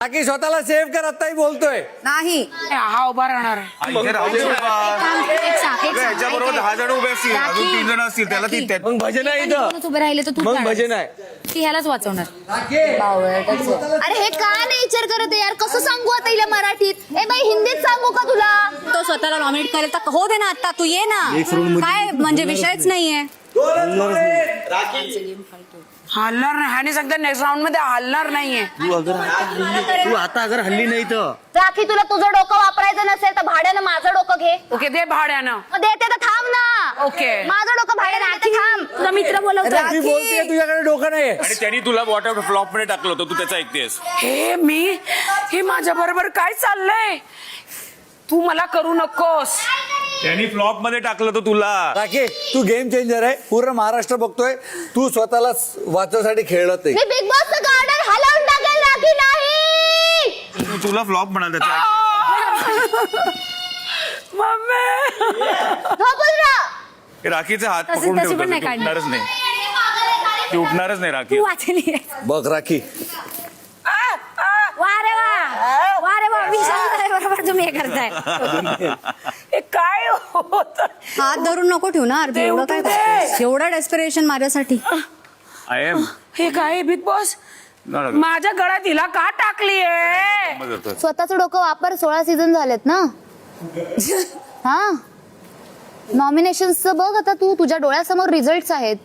बाकी स्वतःला सेव्ह कर, आत्ताही बोलतोय. नाही हा उभा राहणार आहे. याच्याबरोबर 10 जण उभे असतील, अजून 3 जण असतील, त्याला ती मग भजन आहे इथं, उभे राहिले तर तू मग भजन आहे. ती ह्यालाच वाचवणार. अरे हे का नाही विचार करत आहे यार, कसं सांगू आता हिला मराठीत? ए बाई हिंदीत सांगू का तुला? तो स्वतःला नॉमिनेट करेल तर हो दे ना, आता तू ये ना. काय म्हणजे विषयच नाहीये. हलणार नाही, ह्याने सांगता नेक्स्ट राऊंड मध्ये हलणार नाहीये. तू आता अगर हल्ली नाही तर राखी तुला तुझं डोकं वापरायचं नसेल तर भाड्यानं माझं डोकं घे. ओके दे भाड्यानं. मग देते तर थांब ना. ओके. माझं डोकं भाड्यानं देते, थांब. तुझा मित्र बोलवतोय. मी बोलतेय तुझ्याकडे डोकं नाही. आणि त्यांनी तुला वॉटर फ्लॉप मध्ये टाकलं होतं, तू त्याचा ऐकतेस. हे माझ्या बरोबर काय चाललंय? तू मला करू नकोस. त्यांनी फ्लॉप मध्ये टाकलं होतं तुला. राखी तू गेम चेंजर आहे, पूर्ण महाराष्ट्र बघतोय. तू स्वतःला वाचवण्यासाठी खेळत आहे. मी बिग बॉसचं गार्डन हलवून टाकेल राखी. नाही तुला फ्लॉप म्हणाल त्याचा. मम्मी झोपून राहा. राखीचे हात तशी पकडून पण ठेवतो, नाही ती काढणार. उठणारच नाही, ती उठणारच नाही राखी. तू वाचली. बघ राखी, वा रे वा, वा रे वा, विशाल बरोबर तुम्ही हे करताय. हे काय होत? हात धरून नको ठेवू ना अर्जुन. एवढं काय करतोयस? एवढं डेस्पिरेशन माझ्यासाठी. आय एम हे काय बिग बॉस माझ्या गळ्यात हिला का टाकलीये? स्वतःचं डोकं वापर. 16 सीझन झालेत ना. हा नॉमिनेशन्सचं बघ आता तू, तुझ्या डोळ्यासमोर रिझल्ट आहेत.